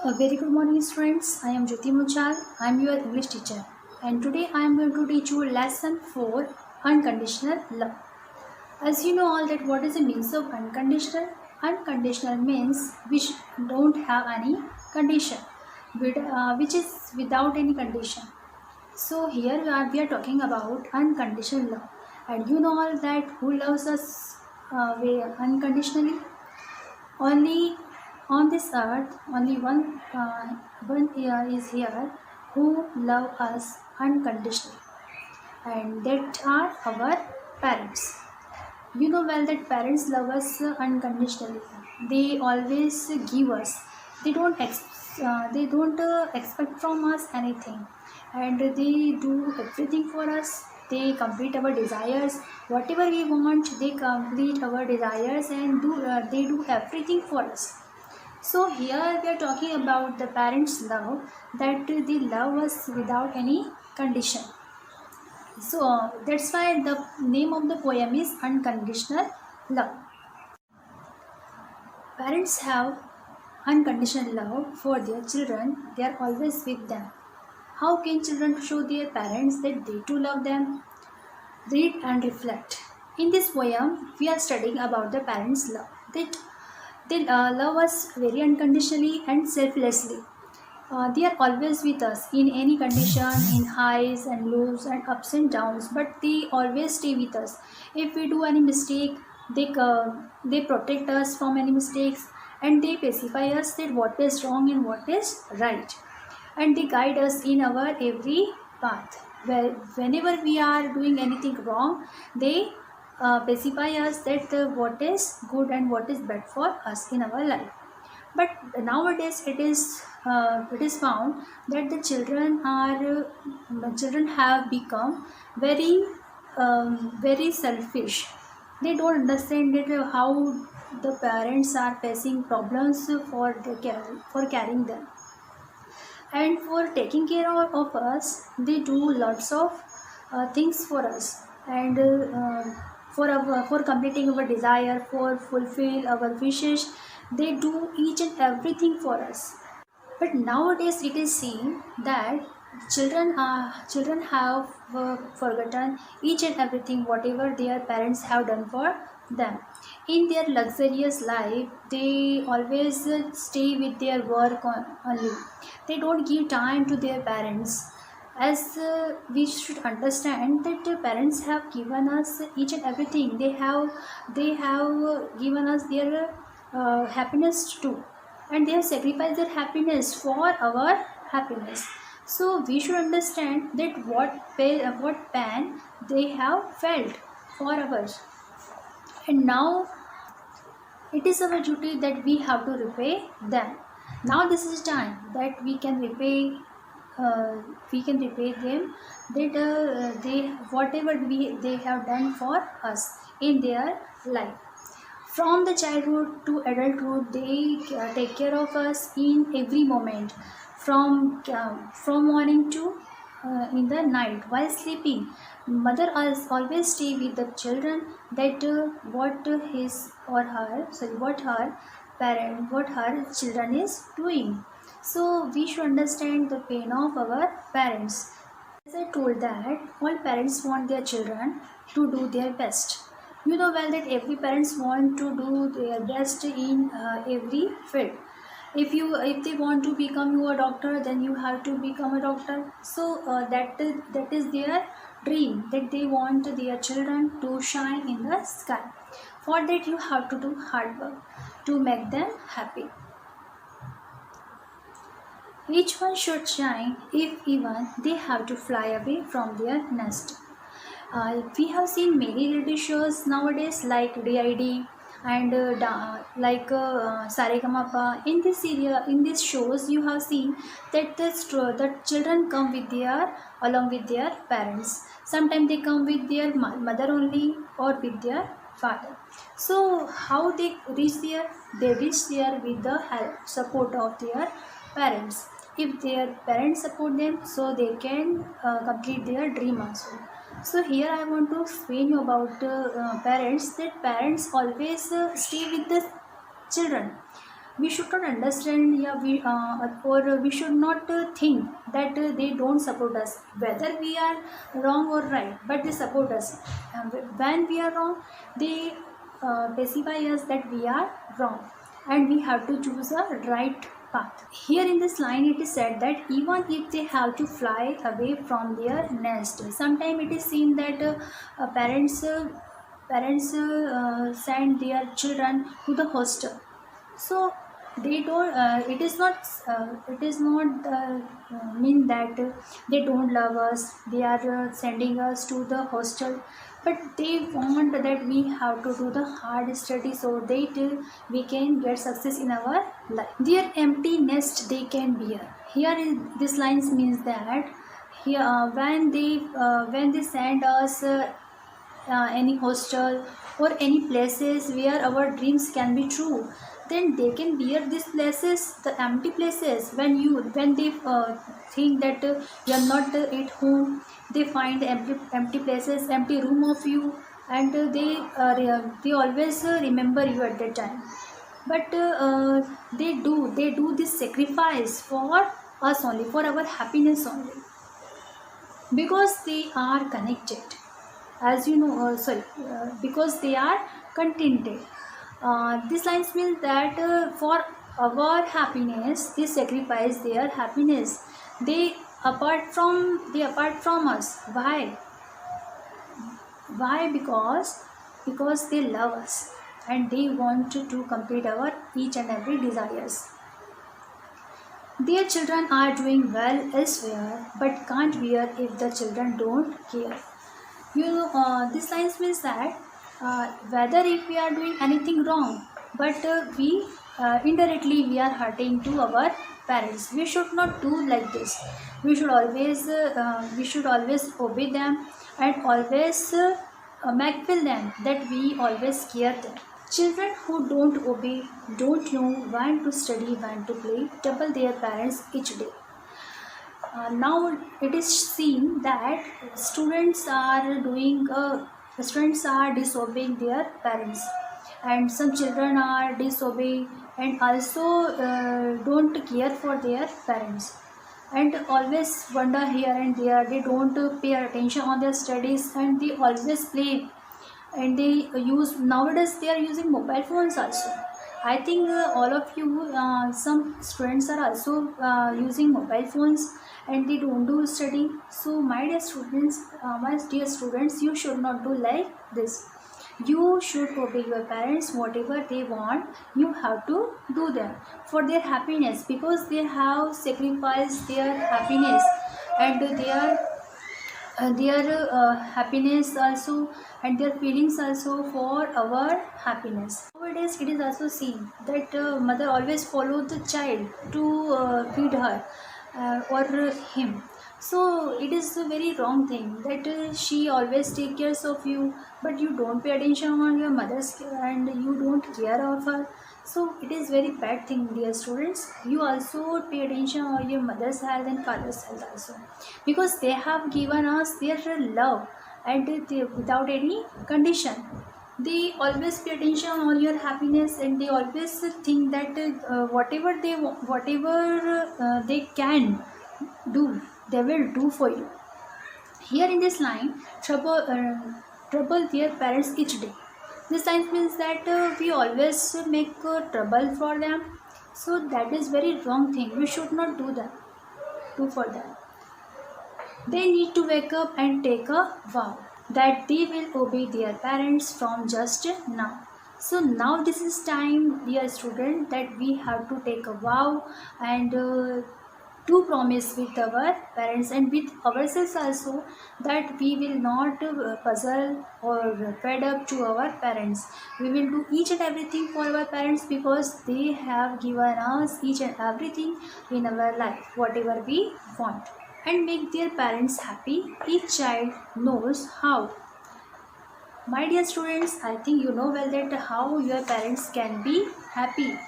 A very good morning, students. I am Jyoti Muchal. I am your English teacher, and today I am going to teach you lesson 4, unconditional love. As you know all that what is the means of unconditional? Unconditional means which don't have any condition, which is without any condition. So here we are talking about unconditional love, and you know all that who loves us unconditionally. Only on this earth, only one is here who love us unconditionally, and that are our parents. You know well that parents love us unconditionally. They always give us. They don't expect from us anything, and they do everything for us. They complete our desires. Whatever we want, they complete our desires and they do everything for us. So here we are talking about the parents' love, that they love us without any condition. So that's why the name of the poem is Unconditional Love. Parents have unconditional love for their children. They are always with them. How can children show their parents that they too love them? Read and reflect. In this poem, we are studying about the parents' love. That they love us very unconditionally and selflessly. They are always with us in any condition, in highs and lows and ups and downs, but they always stay with us. If we do any mistake, they protect us from any mistakes, and they pacify us that what is wrong and what is right, and they guide us in our every path. Whenever we are doing anything wrong, they pacify us that what is good and what is bad for us in our life. But nowadays it is found that the children have become very selfish. They don't understand that how the parents are facing problems for carrying them, and for taking care of us. They do lots of things for us, and for completing our desire, for fulfill our wishes. They do each and everything for us. But nowadays it is seen that children have forgotten each and everything whatever their parents have done for them. In their luxurious life, they always stay with their work only. They don't give time to their parents. As we should understand that the parents have given us each and everything. They have given us their happiness too, and they have sacrificed their happiness for our happiness. So we should understand that what pain they have felt for us, and now it is our duty that we have to repay them. Now this is time that we can repay them, that they whatever they have done for us in their life. From the childhood to adulthood, they take care of us in every moment, from morning to in the night while sleeping. Mother always stay with the children, that what her children is doing. So we should understand the pain of our parents. As I told that all parents want their children to do their best. You know well that every parents want to do their best in every field. If they want to become you a doctor, then you have to become a doctor. So that is their dream, that they want their children to shine in the sky. For that you have to do hard work to make them happy. Each one should shine if even they have to fly away from their nest. We have seen many reality shows nowadays like DID and Saregamapa. In these shows, you have seen that the children come along with their parents. Sometimes they come with their mother only or with their father. So how they reach there? They reach there with the help, support of their parents. If their parents support them, so they can complete their dream also. So here I want to explain you about parents, that parents always stay with the children. we should not understand, yeah, or we should not think that they don't support us, whether we are wrong or right, but they support us. When we are wrong, they pacify us that we are wrong, and we have to choose a right path. Here in this line it is said that even if they have to fly away from their nest, sometimes it is seen that parents send their children to the hostel. So they don't, it is not mean that they don't love us, they are sending us to the hostel, but they want that we have to do the hard study so that we can get success in our life. Their empty nest they can bear. Here this lines means that here when they send us any hostel or any places where our dreams can be true, then they can bear these places, the empty places. When they think that you are not at home, they find empty places, empty room of you, and they always remember you at that time. But they do this sacrifice for us only, for our happiness only, because they are connected, as you know, because they are contented. This lines means that for our happiness they sacrifice their happiness. They apart from us. Why? Because they love us, and they want to complete our each and every desires. Their children are doing well elsewhere, but can't bear if the children don't care. This lines means that whether if we are doing anything wrong, but we indirectly we are hurting to our parents. We should not do like this. We should always obey them, and always make feel them that we always care them. Children who don't obey, don't know when to study, when to play, trouble their parents each day. Now it is seen that students are disobeying their parents, and some children are disobeying and also don't care for their parents, and always wander here and there. They don't pay attention on their studies, and they always play, and they use, nowadays they are using mobile phones also. I think all of you, some students are also using mobile phones, and they don't do study. So my dear students, you should not do like this. You should obey your parents. Whatever they want, you have to do them for their happiness, because they have sacrificed their happiness and their happiness also, and their feelings also, for our happiness. Nowadays it is also seen that mother always follow the child to feed her or him. So it is a very wrong thing that she always take care of you, but you don't pay attention on your mother's care, and you don't care of her. So it is very bad thing, dear students. You also pay attention on your mother's health and father's health also, because they have given us their love, and without any condition. They always pay attention on your happiness, and they always think that whatever they can do, they will do for you. Here in this line, trouble their parents each day. This line means that we always make trouble for them. So that is very wrong thing. We should not do for them. They need to wake up and take a vow that they will obey their parents from just now. So now this is time, dear student, that we have to take a vow, and to promise with our parents and with ourselves also, that we will not puzzle or fed up to our parents. We will do each and everything for our parents, because they have given us each and everything in our life, whatever we want, and make their parents happy. Each child knows how. My dear students, I think you know well that how your parents can be happy,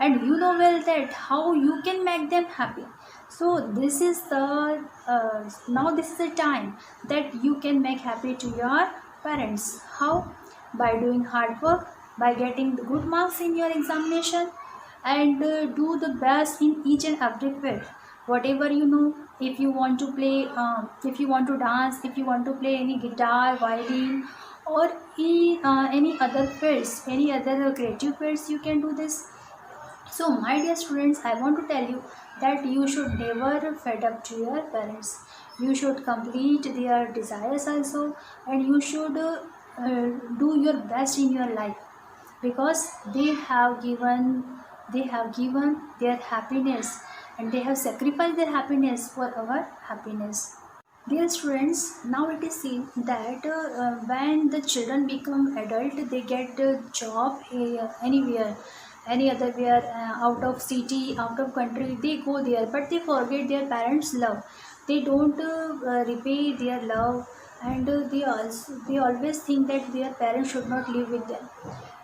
and you know well that how you can make them happy. So this is the now this is the time that you can make happy to your parents. How? By doing hard work, by getting the good marks in your examination, and do the best in each and every field. Whatever you know, if you want to play, if you want to dance, if you want to play any guitar, violin, or any other fields, any other creative fields, you can do this. So, my dear students, I want to tell you that you should never fed up to your parents. You should complete their desires also, and you should do your best in your life, because they have given their happiness, and they have sacrificed their happiness for our happiness. Dear students, now it is seen that when the children become adult, they get a job anywhere, any other where, out of city, out of country, they go there, but they forget their parents' love. They don't repay their love, and they always think that their parents should not live with them.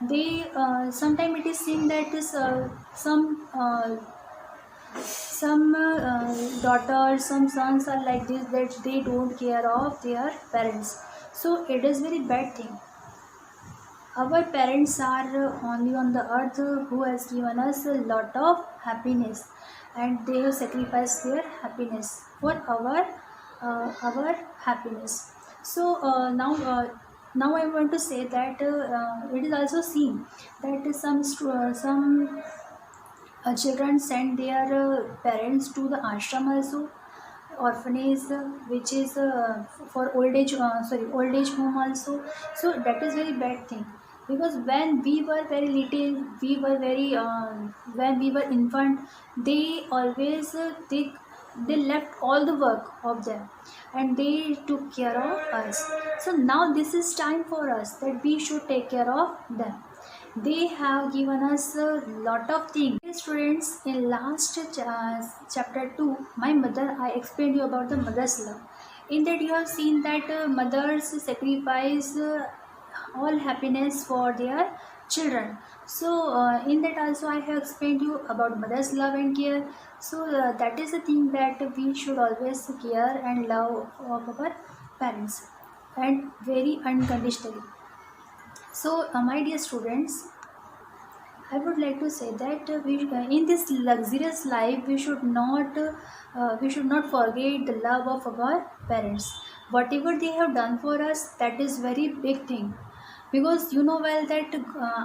They sometimes it is seen that some daughters, some sons are like this, that they don't care of their parents. So it is very bad thing. Our parents are only on the earth who has given us a lot of happiness, and they have sacrificed their happiness for our happiness. So now I want to say that it is also seen that some children send their parents to the ashram also, orphanage, which is for old age home also. So that is very bad thing, because when we were very little, when we were infant, they always they left all the work of them, and they took care of us. So now this is time for us that we should take care of them. They have given us a lot of things. Dear students, in last chapter 2, my mother, I explained you about the mother's love. In that you have seen that mothers sacrifice all happiness for their children. So in that also I have explained you about mother's love and care. So that is the thing, that we should always care and love of our parents, and very unconditionally. So, my dear students, I would like to say that in this luxurious life, we should not forget the love of our parents. Whatever they have done for us, that is very big thing. Because you know well that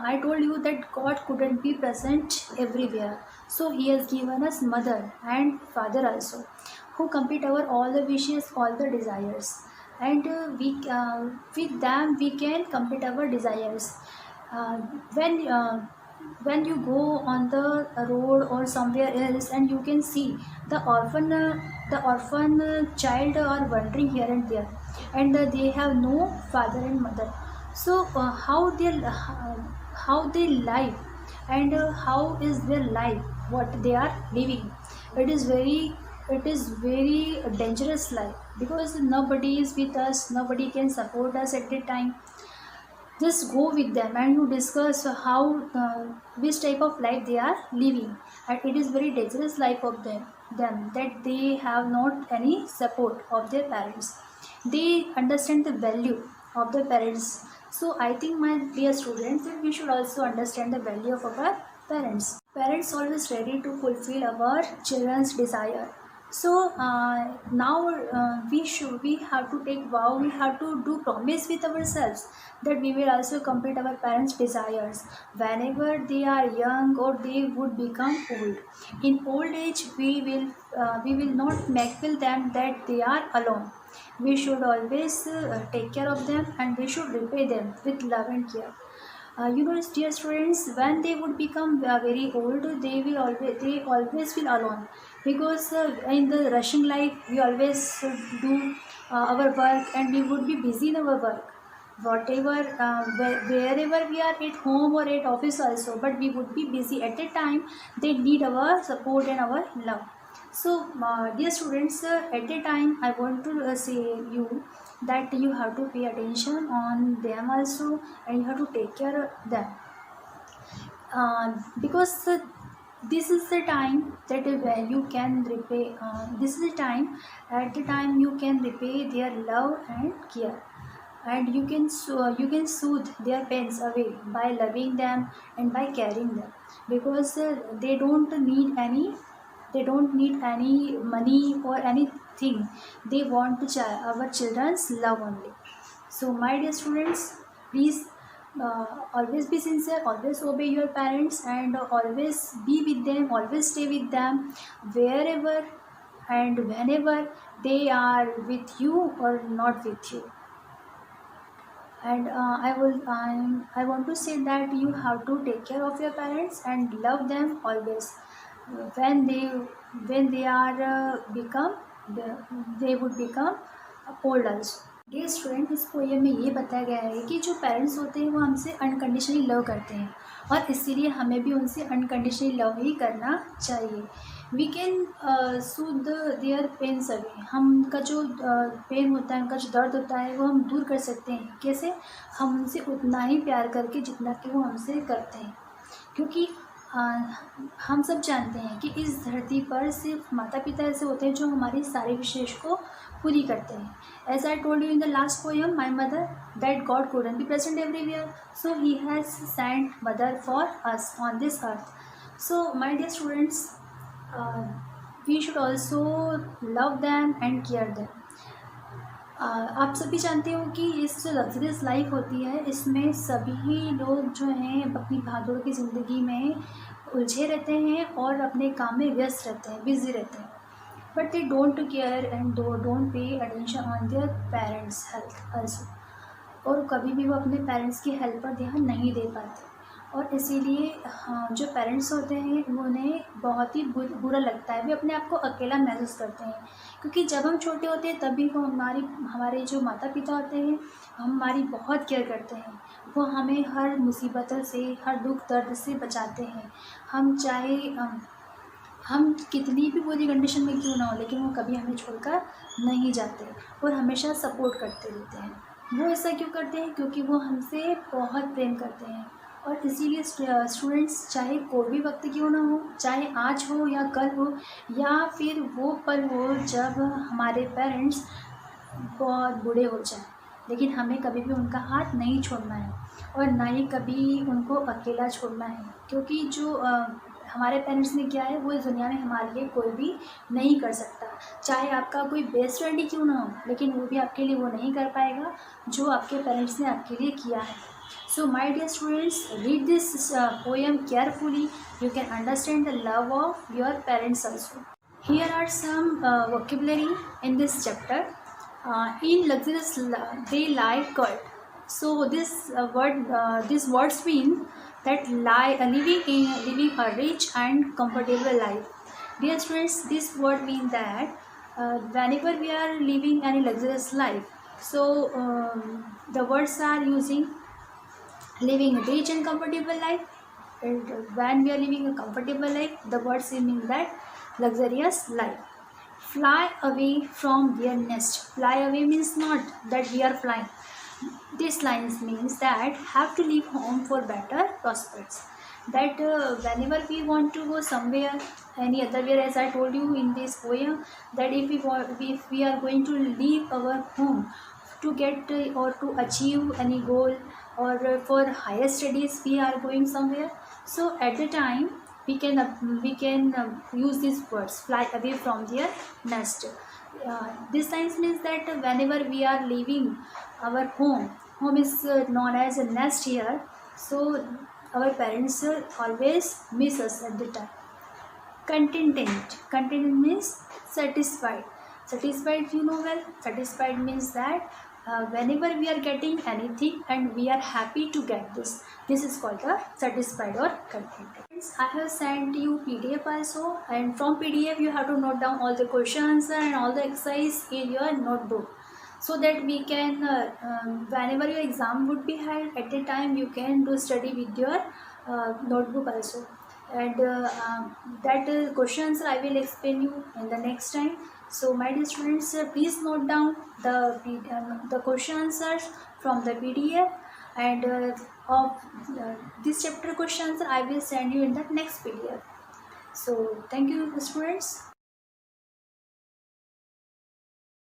I told you that God couldn't be present everywhere. So He has given us mother and father also, who complete our all the wishes, all the desires, and we with them we can complete our desires. uh, when uh, when you go on the road or somewhere else, and you can see the orphan child are wandering here and there, and they have no father and mother. So how they live, and how is their life, what they are living. it is very it is very dangerous life, because nobody is with us, nobody can support us at the time. Just go with them and you discuss how which type of life they are living, and it is very dangerous life of them, that they have not any support of their parents. They understand the value of the parents. So I think, my dear students, that we should also understand the value of our parents always ready to fulfill our children's desire. So now we have to take vow, we have to do promise with ourselves, that we will also complete our parents desires whenever they are young, or they would become old. In old age, we will not make feel them that they are alone. We should always take care of them, and we should repay them with love and care. Dear students, when they would become very old, they always feel alone, because in the rushing life we always do our work, and we would be busy in our work, whatever wherever we are, at home or at office also, but we would be busy at the time. They need our support and our love. So, dear students, at the time I want to say you that you have to pay attention on them also, and you have to take care of them, because this is the time that you can repay. This is the time, at the time you can repay their love and care. and you can soothe their pains away by loving them and by caring them, because they don't need any money or anything. They want to our children's love only. So my dear students, please always be sincere, always obey your parents, and always be with them, always stay with them wherever and whenever they are with you or not with you. And I want to say that you have to take care of your parents and love them always. When they are become they would become old also. Dear student, इस poem में ये बताया गया है कि जो parents होते हैं वो हमसे अनकंडीशनली लव करते हैं, और इसीलिए हमें भी उनसे अनकंडीशनली लव ही करना चाहिए. We can soothe their pains away. हम उनका जो पेन होता है, उनका जो दर्द होता है, वो हम दूर कर सकते हैं. कैसे? हम उनसे उतना ही प्यार करके जितना कि वो हमसे करते हैं. क्योंकि हम सब जानते हैं कि इस धरती पर सिर्फ माता पिता ऐसे होते हैं जो हमारी सारी विशेष को पूरी करते हैं. As I told you in the last poem, my mother, that God couldn't be present everywhere, so he has sent mother for us on this earth. So my dear students, we should also love them and care them. आप सभी जानते हो कि इस जो luxurious life होती है, इसमें सभी लोग जो हैं अपनी भागदौड़ की ज़िंदगी में उलझे रहते हैं और अपने काम में व्यस्त रहते हैं, बिजी रहते हैं. But they don't care and don't pay attention on their parents health also. और कभी भी वो अपने पेरेंट्स की हेल्थ पर ध्यान नहीं दे पाते, और इसीलिए जो पेरेंट्स होते हैं उन्हें बहुत ही बुरा लगता है. वे अपने आप को अकेला महसूस करते हैं, क्योंकि जब हम छोटे होते हैं तभी वो हमारे जो माता पिता होते हैं हमारी बहुत केयर करते हैं. वो हमें हर मुसीबतों से, हर दुख दर्द से बचाते हैं. हम चाहे हम कितनी भी बुरी कंडीशन में क्यों ना हो, लेकिन वो कभी हमें छोड़कर नहीं जाते और हमेशा सपोर्ट करते रहते हैं. वो ऐसा क्यों करते हैं? क्योंकि वो हमसे बहुत प्रेम करते हैं. और इसीलिए स्टूडेंट्स, चाहे कोई भी वक्त क्यों ना हो, चाहे आज हो या कल हो, या फिर वो पल हो जब हमारे पेरेंट्स बहुत बूढ़े हो जाएं, लेकिन हमें कभी भी उनका हाथ नहीं छोड़ना है और ना ही कभी उनको अकेला छोड़ना है. क्योंकि जो हमारे पेरेंट्स ने किया है वो इस दुनिया में हमारे लिए कोई भी नहीं कर सकता. चाहे आपका कोई बेस्ट फ्रेंड ही क्यों ना हो, लेकिन वो भी आपके लिए वो नहीं कर पाएगा जो आपके पेरेंट्स ने आपके लिए किया है. So my dear students, read this poem carefully. You can understand the love of your parents also. Here are some vocabulary in this chapter. In luxurious they lie cut. So these words mean that living a rich and comfortable life. Dear students, this word means that whenever we are living any luxurious life, so the words are using living a rich and comfortable life. And when we are living a comfortable life, the words mean that luxurious life. Fly away from their nest. Fly away means not that we are flying. This lines means that have to leave home for better prospects. That whenever we want to go somewhere, any other where, as I told you in this poem, that if we are going to leave our home to get or to achieve any goal, or for higher studies we are going somewhere, so at the time we can use these words, fly away from their nest. This science means that whenever we are leaving our home is known as a nest here, so our parents always miss us at the time. Contented means satisfied. Satisfied, you know well. Satisfied means that whenever we are getting anything and we are happy to get this is called the satisfied or contented. I have sent you PDF also, and from PDF you have to note down all the questions and all the exercise in your notebook, so that we can whenever your exam would be held, at the time you can do study with your notebook also. And that questions I will explain you in the next time. So my dear students, please note down the question answers from the PDF, and of this chapter question answer I will send you in the next PDF. So thank you students.